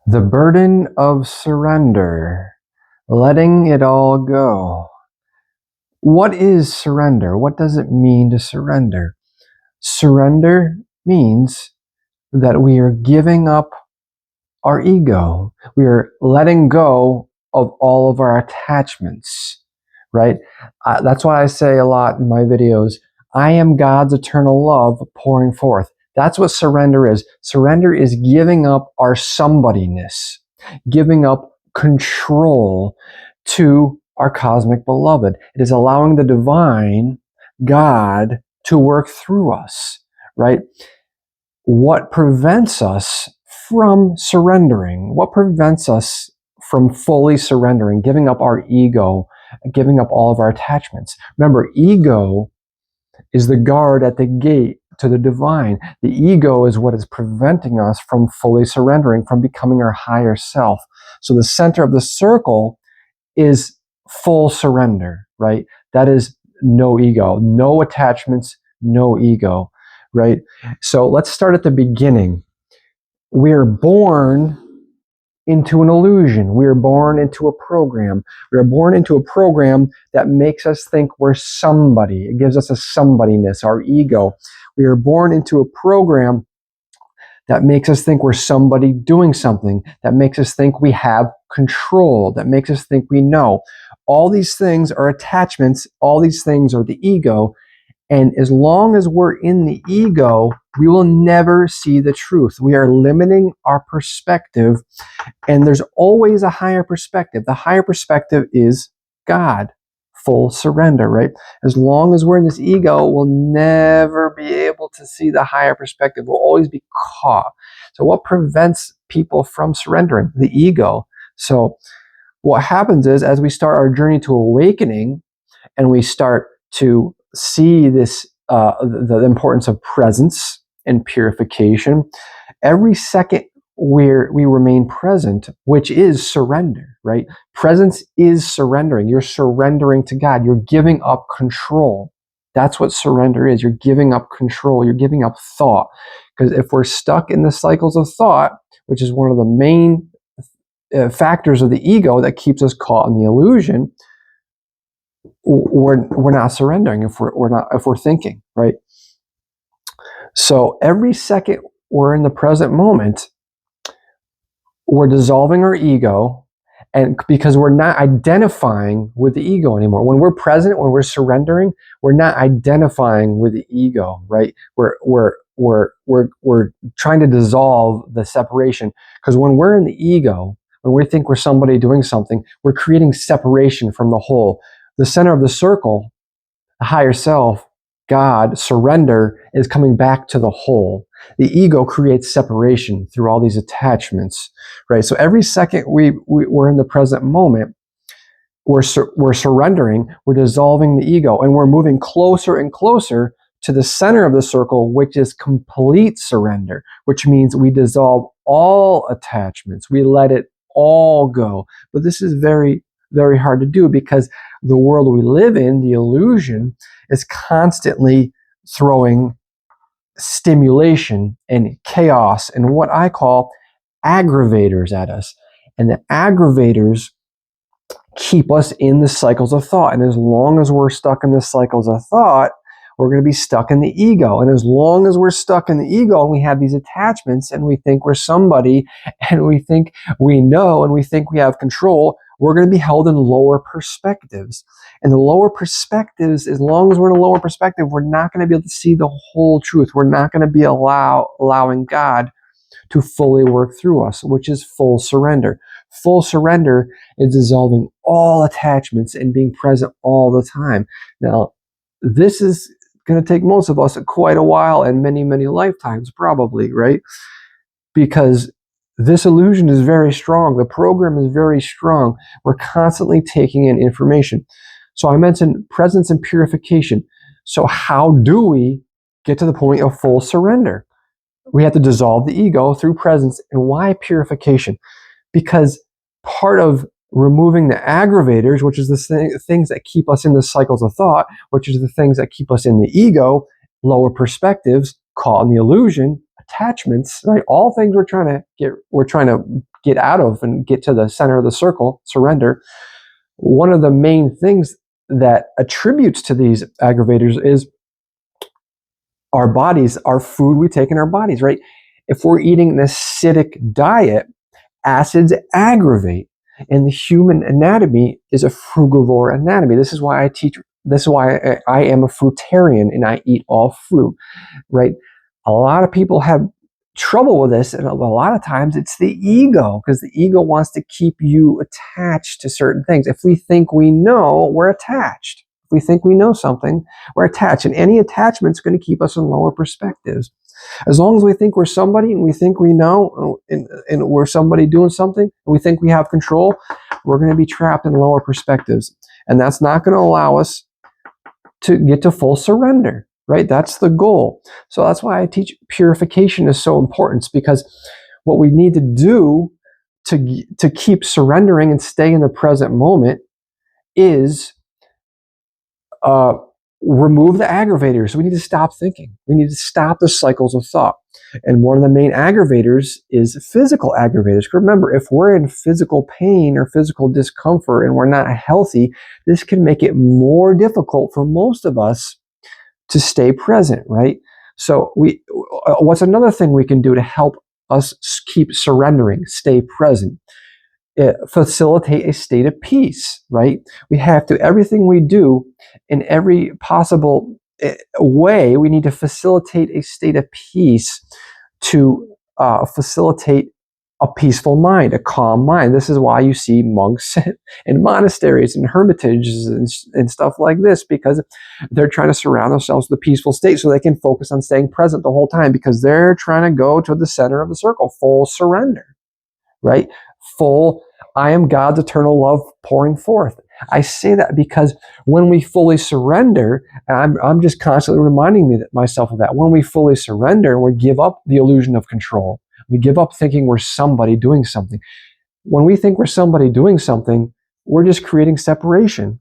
The burden of surrender, letting it all go. What is surrender? What does it mean to surrender? Surrender means that we are giving up our ego. We are letting go of all of our attachments, right? That's why I say a lot in my videos, I am God's eternal love pouring forth. That's what surrender is. Surrender is giving up our somebodyness, giving up control to our cosmic beloved. It is allowing the divine God to work through us, right? What prevents us from surrendering? What prevents us from fully surrendering, giving up our ego, giving up all of our attachments? Remember, ego is the guard at the gate to the divine. The ego is what is preventing us from fully surrendering, from becoming our higher self. So the center of the circle is full surrender, right? That is no ego, no attachments, no ego, right? So let's start at the beginning. We are born into an illusion. We are born into a program. We are born into a program that makes us think we're somebody. It gives us a somebodyness, our ego. We are born into a program that makes us think we're somebody doing something, that makes us think we have control, that makes us think we know. All these things are attachments. All these things are the ego. And as long as we're in the ego, we will never see the truth. We are limiting our perspective, and there's always a higher perspective. The higher perspective is God, full surrender, right? As long as we're in this ego, we'll never be able to see the higher perspective. We'll always be caught. So what prevents people from surrendering? The ego. So what happens is, as we start our journey to awakening, and we start to see this, the importance of presence and purification, every second we remain present, which is surrender, right? Presence is surrendering. You're surrendering to God. You're giving up control. That's what surrender is. You're giving up control. You're giving up thought. Because if we're stuck in the cycles of thought, which is one of the main factors of the ego that keeps us caught in the illusion, we're not surrendering if we're thinking, right? So every second we're in the present moment, we're dissolving our ego, and because we're not identifying with the ego anymore. When we're present, when we're surrendering, we're not identifying with the ego, right? We're trying to dissolve the separation, because when we're in the ego, when we think we're somebody doing something, we're creating separation from the whole. The center of the circle, the higher self, God, surrender, is coming back to the whole. The ego creates separation through all these attachments, right? So every second we're in the present moment, we're surrendering, we're dissolving the ego, and we're moving closer and closer to the center of the circle, which is complete surrender, which means we dissolve all attachments. We let it all go. But this is very, very hard to do, because the world we live in, the illusion, is constantly throwing stimulation and chaos and what I call aggravators at us. And the aggravators keep us in the cycles of thought. And as long as we're stuck in the cycles of thought, we're going to be stuck in the ego. And as long as we're stuck in the ego and we have these attachments and we think we're somebody and we think we know and we think we have control, we're going to be held in lower perspectives. And the lower perspectives, as long as we're in a lower perspective, we're not going to be able to see the whole truth. We're not going to be allowing God to fully work through us, which is full surrender. Full surrender is dissolving all attachments and being present all the time. Now, this is going to take most of us quite a while and many, many lifetimes, probably, right? Because this illusion is very strong. The program is very strong. We're constantly taking in information. So I mentioned presence and purification. So how do we get to the point of full surrender? We have to dissolve the ego through presence. And why purification? Because part of removing the aggravators, which is the things that keep us in the cycles of thought, which is the things that keep us in the ego, lower perspectives, caught in the illusion, attachments, right? All things we're trying to get out of and get to the center of the circle, surrender. One of the main things that attributes to these aggravators is our bodies, our food we take in our bodies, right? If we're eating an acidic diet, acids aggravate. And the human anatomy is a frugivore anatomy. This is why I am a fruitarian and I eat all fruit, right? A lot of people have trouble with this, and a lot of times it's the ego, because the ego wants to keep you attached to certain things. If we think we know, we're attached. If we think we know something, we're attached, and any attachment is going to keep us in lower perspectives. As long as we think we're somebody and we think we know and we're somebody doing something and we think we have control, we're going to be trapped in lower perspectives, and that's not going to allow us to get to full surrender. Right? That's the goal. So that's why I teach purification is so important. It's because what we need to do to keep surrendering and stay in the present moment is remove the aggravators. We need to stop thinking. We need to stop the cycles of thought. And one of the main aggravators is physical aggravators. Remember, if we're in physical pain or physical discomfort and we're not healthy, this can make it more difficult for most of us to stay present, right? So what's another thing we can do to help us keep surrendering, stay present? Facilitate a state of peace, right? We have to, everything we do in every possible way, we need to facilitate a state of peace to facilitate a peaceful mind, a calm mind. This is why you see monks in monasteries and hermitages and stuff like this, because they're trying to surround themselves with a peaceful state so they can focus on staying present the whole time, because they're trying to go to the center of the circle, full surrender, right? Full, I am God's eternal love pouring forth. I say that because when we fully surrender, and I'm just constantly reminding myself of that, when we fully surrender, we give up the illusion of control. We give up thinking we're somebody doing something. When we think we're somebody doing something, we're just creating separation.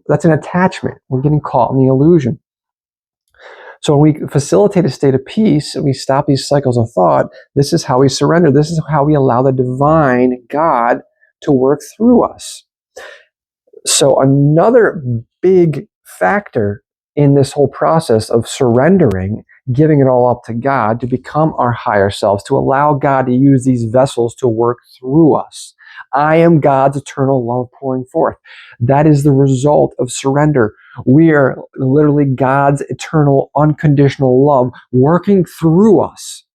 That's an attachment. We're getting caught in the illusion. So when we facilitate a state of peace and we stop these cycles of thought, this is how we surrender. This is how we allow the divine God to work through us. So another big factor in this whole process of surrendering, giving it all up to God, to become our higher selves, to allow God to use these vessels to work through us. I am God's eternal love pouring forth. That is the result of surrender. We are literally God's eternal, unconditional love working through us,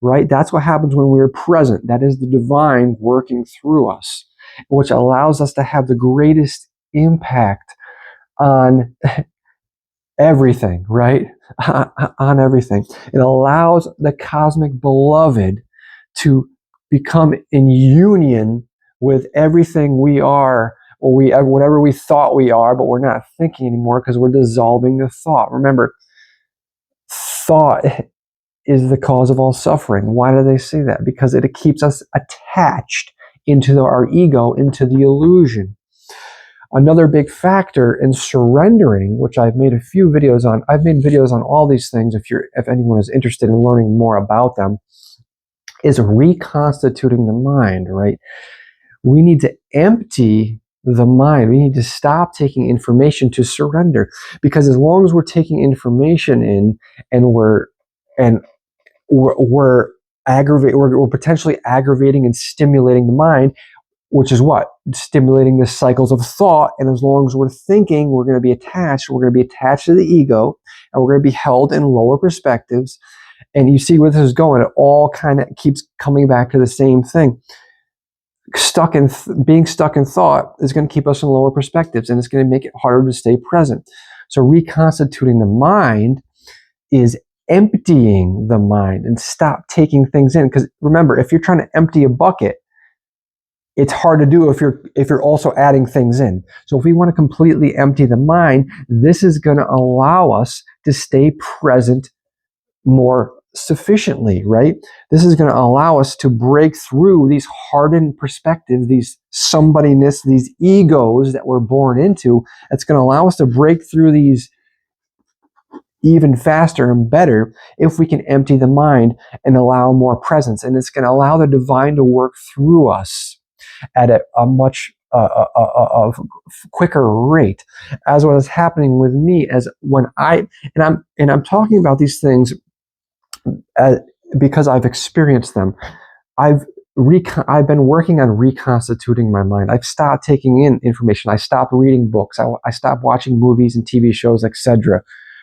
right? That's what happens when we are present. That is the divine working through us, which allows us to have the greatest impact on everything, right? On everything. It allows the cosmic beloved to become in union with everything we are, or whatever we thought we are, but we're not thinking anymore because we're dissolving the thought. Remember, thought is the cause of all suffering. Why do they say that? Because it keeps us attached into our ego, into the illusion. Another big factor in surrendering, which I've made a few videos on, I've made videos on all these things if anyone is interested in learning more about them, is reconstituting the mind, right? We need to empty the mind. We need to stop taking information to surrender, because as long as we're taking information in and we're potentially aggravating and stimulating the mind, which is what? Stimulating the cycles of thought. And as long as we're thinking, we're going to be attached. We're going to be attached to the ego, and we're going to be held in lower perspectives. And you see where this is going. It all kind of keeps coming back to the same thing. Being stuck in thought is going to keep us in lower perspectives, and it's going to make it harder to stay present. So reconstituting the mind is emptying the mind and stop taking things in. Because remember, if you're trying to empty a bucket, it's hard to do if you're also adding things in. So if we want to completely empty the mind, this is going to allow us to stay present more sufficiently, right? This is going to allow us to break through these hardened perspectives, these somebodyness, these egos that we're born into. It's going to allow us to break through these even faster and better if we can empty the mind and allow more presence. And it's going to allow the divine to work through us at a much quicker rate, as what is happening with me. As when I'm talking about these things because I've experienced them. I've been working on reconstituting my mind. I've stopped taking in information. I stopped reading books. I stopped watching movies and TV shows, etc.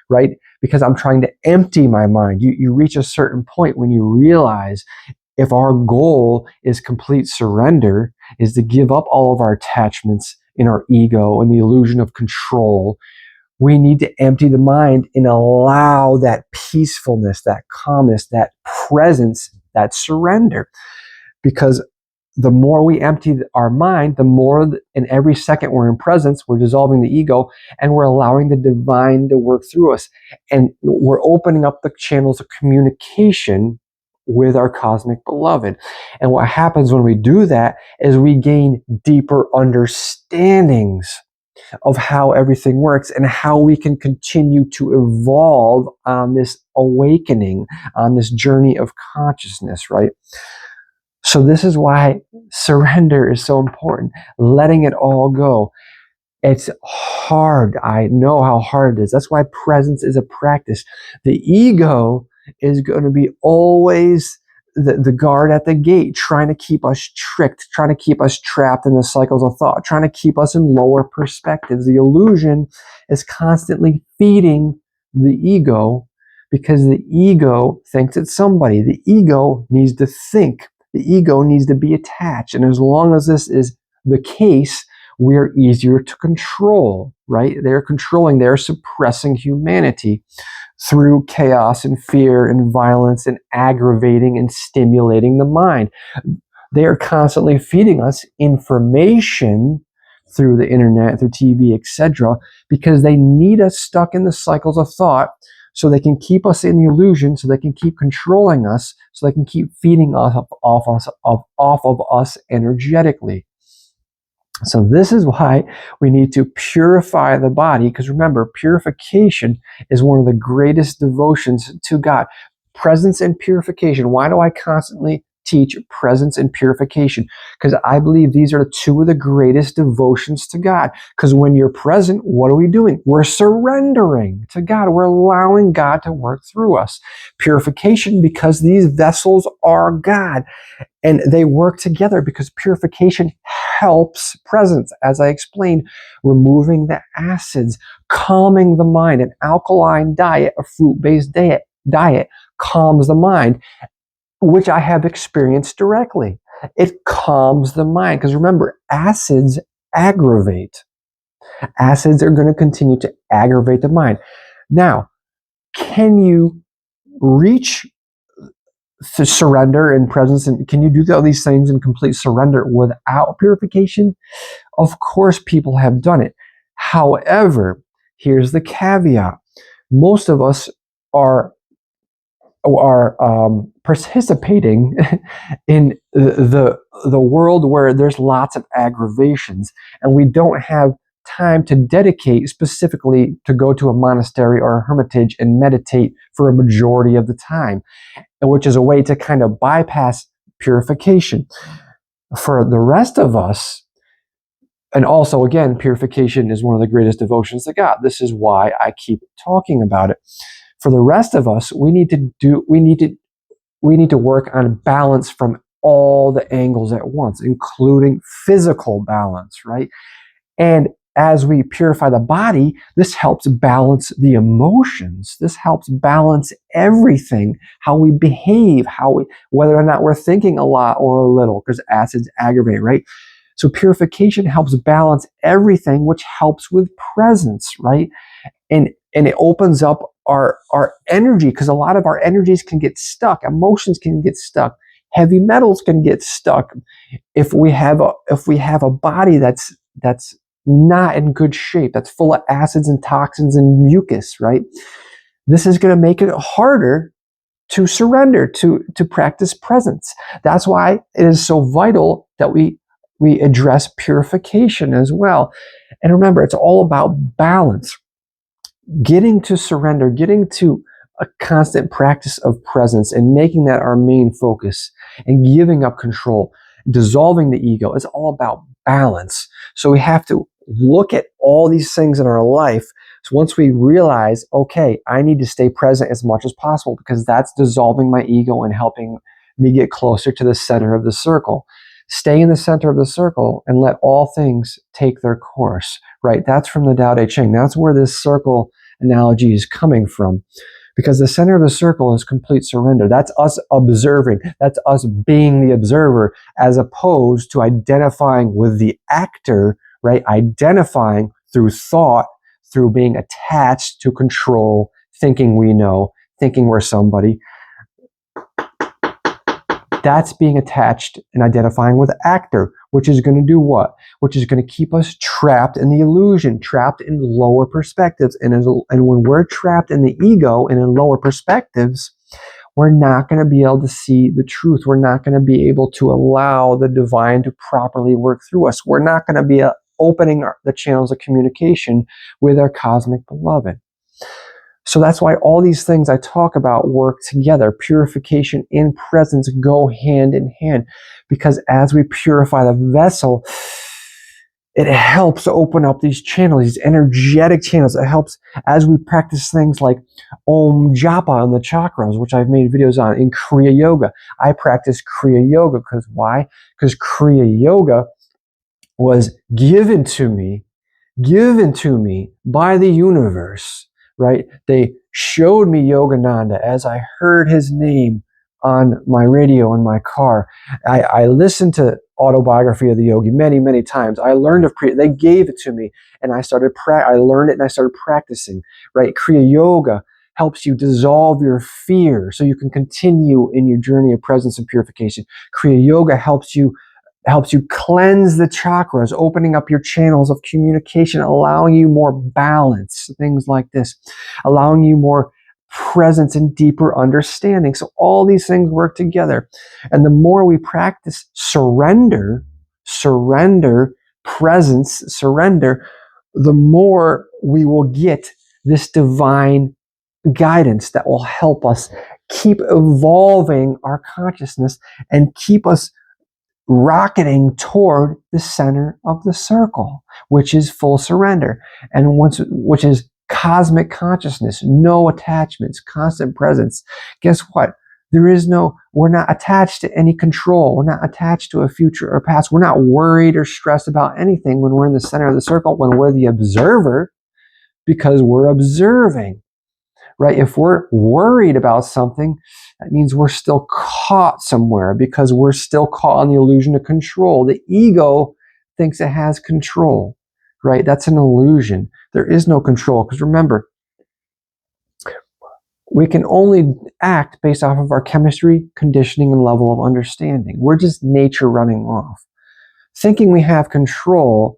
Right? Because I'm trying to empty my mind. You reach a certain point when you realize, if our goal is complete surrender, is to give up all of our attachments in our ego and the illusion of control, we need to empty the mind and allow that peacefulness, that calmness, that presence, that surrender. Because the more we empty our mind, the more in every second we're in presence, we're dissolving the ego and we're allowing the divine to work through us. And we're opening up the channels of communication with our cosmic beloved. And what happens when we do that is we gain deeper understandings of how everything works and how we can continue to evolve on this awakening, on this journey of consciousness, right? So this is why surrender is so important, letting it all go. It's hard. I know how hard it is. That's why presence is a practice. The ego is going to be always the guard at the gate, trying to keep us tricked, trying to keep us trapped in the cycles of thought, trying to keep us in lower perspectives. The illusion is constantly feeding the ego because the ego thinks it's somebody. The ego needs to think. The ego needs to be attached. And as long as this is the case, we're easier to control, right? They're controlling, they're suppressing humanity through chaos and fear and violence and aggravating and stimulating the mind. They are constantly feeding us information through the internet, through TV, etc., because they need us stuck in the cycles of thought so they can keep us in the illusion, so they can keep controlling us, so they can keep feeding off of us energetically. So this is why we need to purify the body, because remember, purification is one of the greatest devotions to God. Presence and purification. Why do I constantly teach presence and purification? Because I believe these are two of the greatest devotions to God. Because when you're present, what are we doing? We're surrendering to God. We're allowing God to work through us. Purification, because these vessels are God. And they work together because purification helps presence. As I explained, removing the acids, calming the mind. An alkaline diet, a fruit-based diet calms the mind, which I have experienced directly. It calms the mind because remember, acids aggravate. Acids are going to continue to aggravate the mind. Now, can you reach to surrender and presence, and can you do all these things in complete surrender without purification? Of course people have done it. However, here's the caveat. Most of us are participating in the world where there's lots of aggravations, and we don't have time to dedicate specifically to go to a monastery or a hermitage and meditate for a majority of the time, which is a way to kind of bypass purification. For the rest of us, and also again, purification is one of the greatest devotions to God. This is why I keep talking about it. For the rest of us, we need to work on balance from all the angles at once, including physical balance, right? And as we purify the body, this helps balance the emotions. This helps balance everything, how we behave, whether or not we're thinking a lot or a little, because acids aggravate, right? So purification helps balance everything, which helps with presence, right? And it opens up our energy, because a lot of our energies can get stuck. Emotions can get stuck. Heavy metals can get stuck. If we have a body that's not in good shape, that's full of acids and toxins and mucus, right? This is going to make it harder to surrender, to practice presence. That's why it is so vital that we address purification as well. And remember, it's all about balance. getting to surrender, getting to a constant practice of presence and making that our main focus and giving up control, dissolving the ego, is all about balance. So we have to look at all these things in our life. So once we realize, okay, I need to stay present as much as possible because that's dissolving my ego and helping me get closer to the center of the circle. Stay in the center of the circle and let all things take their course, right? That's from the Tao Te Ching. That's where this circle analogy is coming from. Because the center of the circle is complete surrender. That's us observing. That's us being the observer, as opposed to identifying with the actor, right? Identifying through thought, through being attached to control, thinking we know, thinking we're somebody. That's being attached and identifying with actor, which is going to do what? Which is going to keep us trapped in the illusion, trapped in lower perspectives. And when we're trapped in the ego and in lower perspectives, we're not going to be able to see the truth. We're not going to be able to allow the divine to properly work through us. We're not going to be opening the channels of communication with our cosmic beloved. So that's why all these things I talk about work together. Purification and presence go hand in hand, because as we purify the vessel, it helps open up these channels, these energetic channels. It helps as we practice things like Om Japa on the chakras, which I've made videos on in Kriya Yoga. I practice Kriya Yoga because why? Because Kriya Yoga was given to me by the universe. Right? They showed me Yogananda as I heard his name on my radio in my car. I listened to Autobiography of the Yogi many, many times. I learned of Kriya. They gave it to me, and I learned it, and I started practicing. Right? Kriya Yoga helps you dissolve your fear so you can continue in your journey of presence and purification. Kriya Yoga helps you cleanse the chakras, opening up your channels of communication, allowing you more balance, things like this, allowing you more presence and deeper understanding. So all these things work together. And the more we practice surrender, presence, surrender, the more we will get this divine guidance that will help us keep evolving our consciousness and keep us rocketing toward the center of the circle, which is full surrender, and which is cosmic consciousness, no attachments, constant presence. Guess what? We're not attached to any control. We're not attached to a future or past. We're not worried or stressed about anything when we're in the center of the circle, when we're the observer, because we're observing. Right? If we're worried about something, that means we're still caught somewhere, because we're still caught on the illusion of control. The ego thinks it has control, right? That's an illusion. There is no control, because remember, we can only act based off of our chemistry, conditioning, and level of understanding. We're just nature running off. Thinking we have control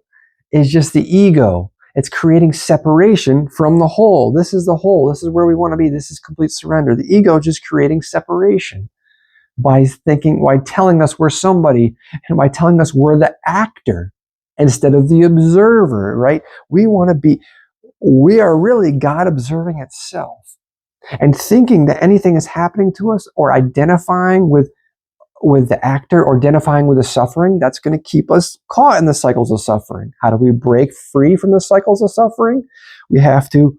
is just the ego. It's creating separation from the whole. This is the whole. This is where we want to be. This is complete surrender. The ego is just creating separation by telling us we're somebody, and by telling us we're the actor instead of the observer, right? We are really God observing itself. And thinking that anything is happening to us, or identifying with the actor, or identifying with the suffering, that's going to keep us caught in the cycles of suffering. How do we break free from the cycles of suffering? We have to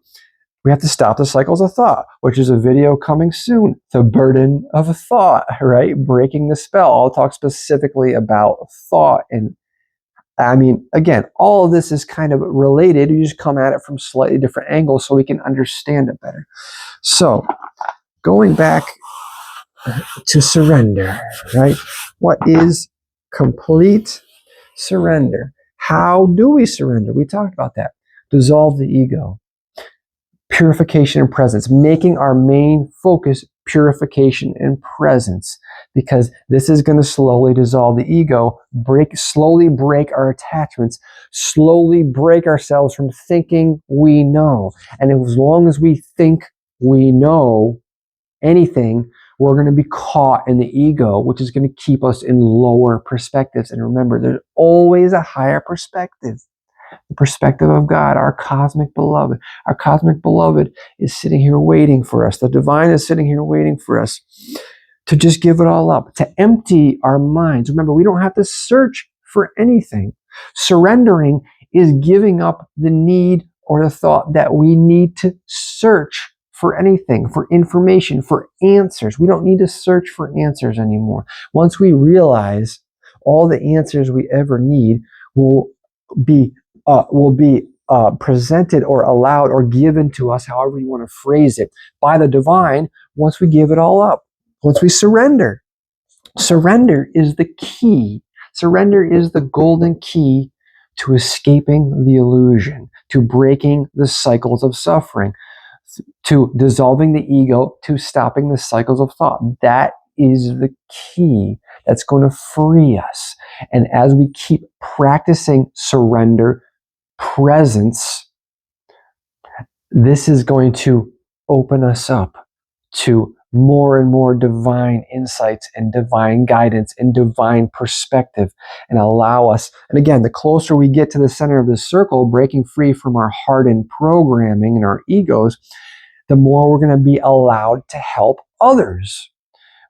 stop the cycles of thought, which is a video coming soon. The burden of thought, right? Breaking the spell. I'll talk specifically about thought. And I mean, again, all of this is kind of related. You just come at it from slightly different angles so we can understand it better. So going back to surrender, right? What is complete surrender? How do we surrender? We talked about that. Dissolve the ego. Purification and presence. Making our main focus purification and presence. Because this is going to slowly dissolve the ego, slowly break our attachments, slowly break ourselves from thinking we know. And as long as we think we know anything, we're going to be caught in the ego, which is going to keep us in lower perspectives. And remember, there's always a higher perspective. The perspective of God, our cosmic beloved. Our cosmic beloved is sitting here waiting for us. The divine is sitting here waiting for us to just give it all up, to empty our minds. Remember, we don't have to search for anything. Surrendering is giving up the need or the thought that we need to search for anything, for information, for answers. We don't need to search for answers anymore. Once we realize all the answers we ever need will be presented or allowed or given to us, however you want to phrase it, by the divine, once we give it all up, once we surrender. Surrender is the key. Surrender is the golden key to escaping the illusion, to breaking the cycles of suffering, to dissolving the ego, to stopping the cycles of thought. That is the key that's going to free us. And as we keep practicing surrender, presence, this is going to open us up to more and more divine insights and divine guidance and divine perspective, and allow us, and again, the closer we get to the center of this circle, breaking free from our hardened programming and our egos, the more we're going to be allowed to help others,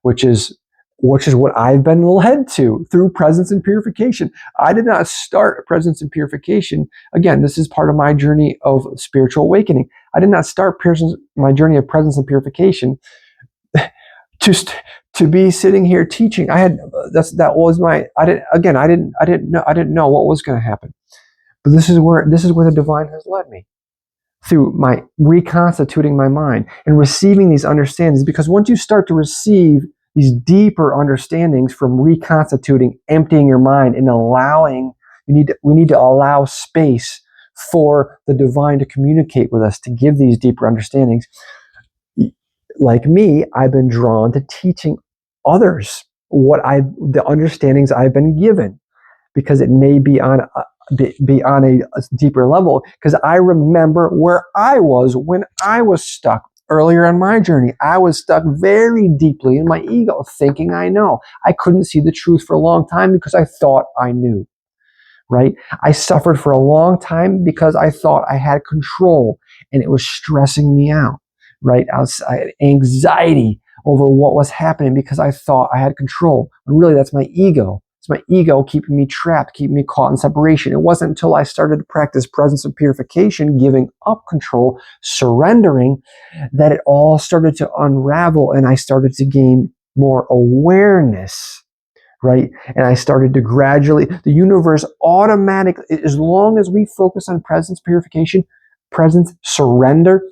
which is what I've been led to through presence and purification. I did not start presence and purification. Again, this is part of my journey of spiritual awakening. I did not start my journey of presence and purification just to be sitting here teaching. I didn't know what was going to happen. But this is where the divine has led me, through my reconstituting my mind and receiving these understandings. Because once you start to receive these deeper understandings from reconstituting, emptying your mind, and we need to allow space for the divine to communicate with us, to give these deeper understandings. Like me, I've been drawn to teaching others the understandings I've been given, because it may be on a deeper level, because I remember where I was when I was stuck earlier in my journey. I was stuck very deeply in my ego, thinking I know. I couldn't see the truth for a long time because I thought I knew, right? I suffered for a long time because I thought I had control, and it was stressing me out, right? I had anxiety over what was happening because I thought I had control. But really, that's my ego. It's my ego keeping me trapped, keeping me caught in separation. It wasn't until I started to practice presence and purification, giving up control, surrendering, that it all started to unravel, and I started to gain more awareness, right? And I started to gradually, the universe automatically, as long as we focus on presence, purification, presence, surrender,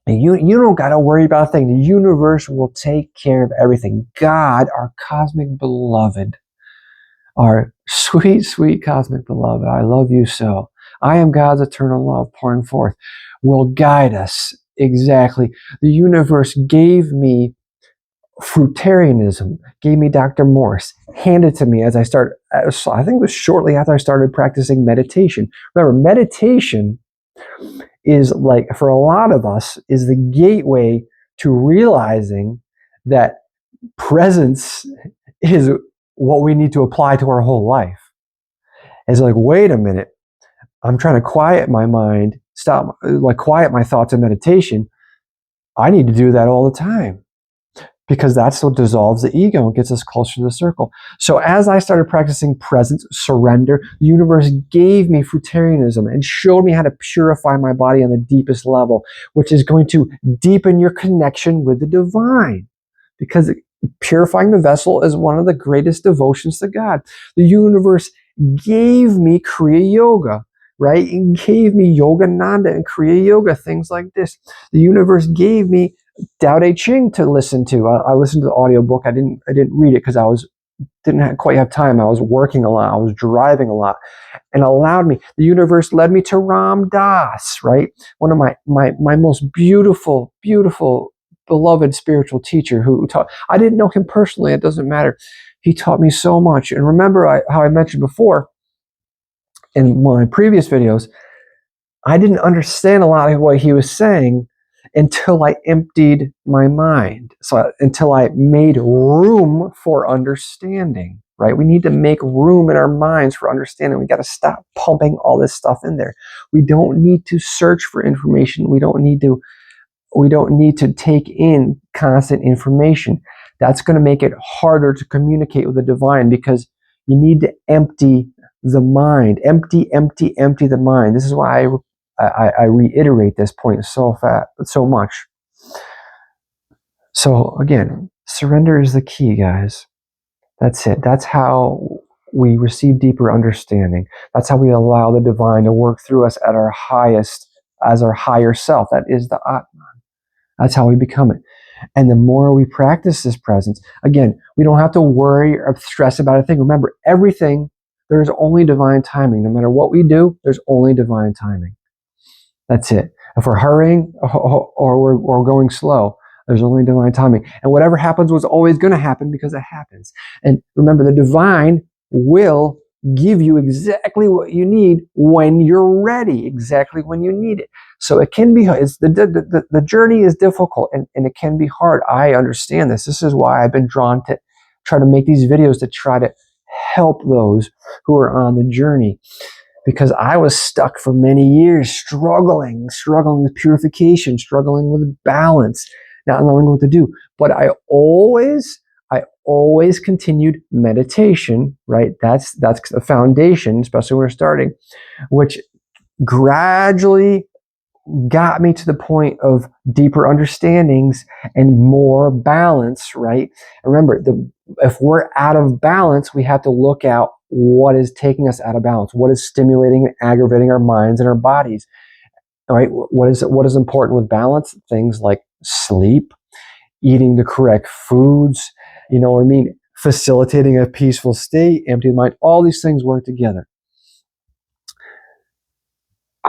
you don't got to worry about a thing. The universe will take care of everything. God, our cosmic beloved, our sweet, sweet cosmic beloved, I love you so. I am God's eternal love pouring forth, will guide us exactly. The universe gave me fruitarianism, gave me Dr. Morse, handed to me as I think it was shortly after I started practicing meditation. Remember, meditation is, like, for a lot of us, is the gateway to realizing that presence is what we need to apply to our whole life. It's like, wait a minute, I'm trying to quiet my mind, quiet my thoughts in meditation. I need to do that all the time, because that's what dissolves the ego and gets us closer to the circle. So as I started practicing presence, surrender, the universe gave me fruitarianism and showed me how to purify my body on the deepest level, which is going to deepen your connection with the divine, because purifying the vessel is one of the greatest devotions to God. The universe gave me Kriya Yoga, right? It gave me Yogananda and Kriya Yoga, things like this. The universe gave me Tao Te Ching to listen to. I listened to the audiobook. I didn't read it because I didn't quite have time. I was working a lot. I was driving a lot, and allowed me. The universe led me to Ram Dass, right? One of my most beautiful, beautiful, beloved spiritual teacher who taught. I didn't know him personally. It doesn't matter. He taught me so much. And remember how I mentioned before in one of my previous videos, I didn't understand a lot of what he was saying until I emptied my mind. Until I made room for understanding. right? We need to make room in our minds for understanding. We got to stop pumping all this stuff in there. We don't need to search for information. We don't need to take in constant information. That's going to make it harder to communicate with the divine, because you need to empty the mind. Empty the mind. This is why I reiterate this point so much. So again, surrender is the key, guys. That's it. That's how we receive deeper understanding. That's how we allow the divine to work through us at our highest, as our higher self. That is the Atman. That's how we become it. And the more we practice this presence, again, we don't have to worry or stress about a thing. Remember, everything, there's only divine timing. No matter what we do, there's only divine timing. That's it. If we're hurrying or we're going slow, there's only divine timing. And whatever happens was always going to happen, because it happens. And remember, the divine will give you exactly what you need when you're ready, exactly when you need it. So it can be, the journey is difficult, and it can be hard. I understand this. This is why I've been drawn to try to make these videos, to try to help those who are on the journey. Because I was stuck for many years, struggling with purification, struggling with balance, not knowing what to do. But I always continued meditation, right? That's the foundation, especially when we're starting, which gradually got me to the point of deeper understandings and more balance, right? And remember, if we're out of balance, we have to look at what is taking us out of balance, what is stimulating and aggravating our minds and our bodies. All right, what is important with balance? Things like sleep, eating the correct foods, you know what I mean? Facilitating a peaceful state, empty the mind, all these things work together.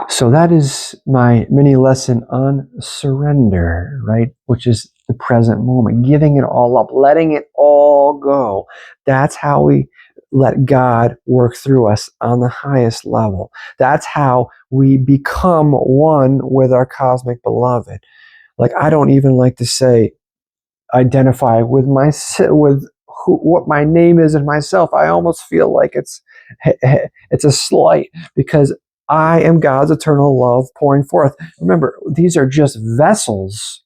So that is my mini lesson on surrender, right? Which is the present moment, giving it all up, letting it all go. That's how we let God work through us on the highest level. That's how we become one with our cosmic beloved. Like, I don't even like to say identify with what my name is and myself. I almost feel like it's a slight, because I am God's eternal love pouring forth. Remember, these are just vessels,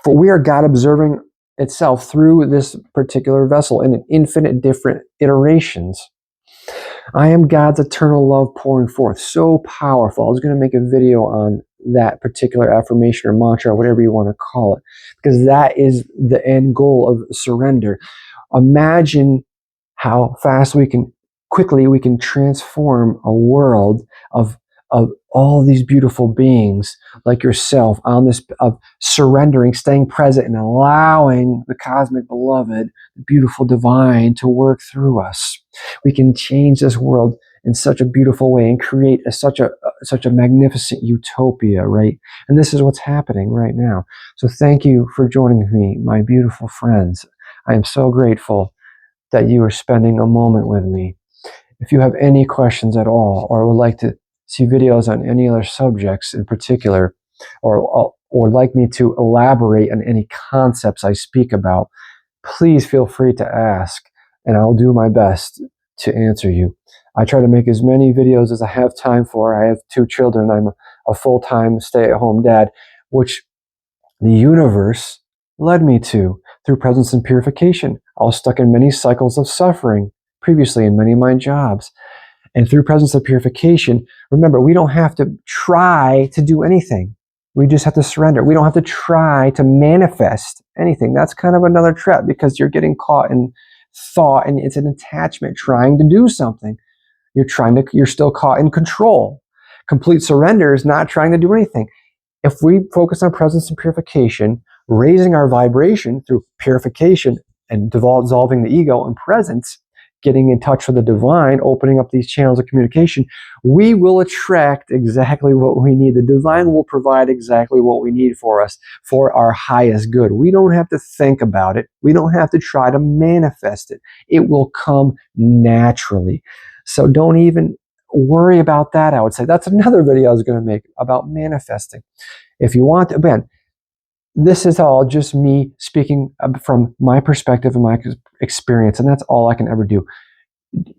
for we are God observing itself through this particular vessel in an infinite different iterations. I am God's eternal love pouring forth. So powerful. I was going to make a video on that particular affirmation or mantra, or whatever you want to call it, because that is the end goal of surrender. Imagine how quickly we can transform a world of all of these beautiful beings like yourself, on this, of surrendering, staying present, and allowing the cosmic beloved, the beautiful divine, to work through us. We can change this world in such a beautiful way and create such a magnificent utopia, right? And this is what's happening right now. So thank you for joining me, my beautiful friends. I am so grateful that you are spending a moment with me. If you have any questions at all, or would like to see videos on any other subjects in particular, or like me to elaborate on any concepts I speak about, please feel free to ask, and I'll do my best to answer you. I try to make as many videos as I have time for. I have 2 children. I'm a full-time stay-at-home dad, which the universe led me to through presence and purification. I was stuck in many cycles of suffering previously in many of my jobs. And through presence and purification, remember, we don't have to try to do anything. We just have to surrender. We don't have to try to manifest anything. That's kind of another trap, because you're getting caught in thought, and it's an attachment trying to do something. You're still caught in control. Complete surrender is not trying to do anything. If we focus on presence and purification, raising our vibration through purification and dissolving the ego and presence, getting in touch with the divine, opening up these channels of communication, we will attract exactly what we need. The divine will provide exactly what we need for us, for our highest good. We don't have to think about it. We don't have to try to manifest it. It will come naturally. So don't even worry about that, I would say. That's another video I was going to make about manifesting. If you want, again, this is all just me speaking from my perspective and my experience, and that's all I can ever do.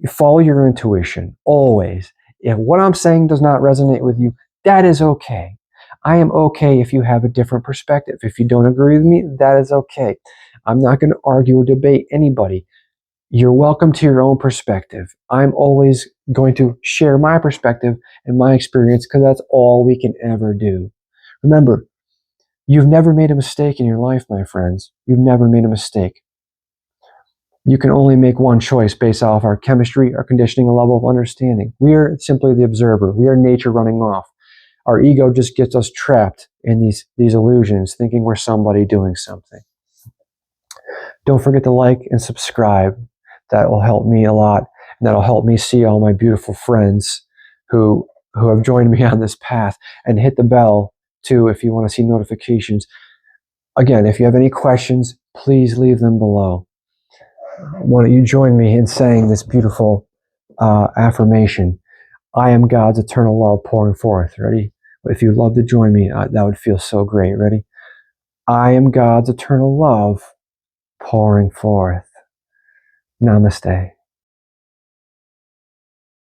Follow your intuition, always. If what I'm saying does not resonate with you, that is okay. I am okay if you have a different perspective. If you don't agree with me, that is okay. I'm not going to argue or debate anybody. You're welcome to your own perspective. I'm always going to share my perspective and my experience because that's all we can ever do. Remember, you've never made a mistake in your life, my friends. You've never made a mistake. You can only make one choice based off our chemistry, our conditioning, and level of understanding. We are simply the observer. We are nature running off. Our ego just gets us trapped in these illusions, thinking we're somebody doing something. Don't forget to like and subscribe. That will help me a lot, and that'll help me see all my beautiful friends who have joined me on this path. And hit the bell too if you want to see notifications. Again, if you have any questions, please leave them below. Why don't you join me in saying this beautiful affirmation? I am God's eternal love pouring forth. Ready? If you'd love to join me, that would feel so great. Ready? I am God's eternal love pouring forth. Namaste.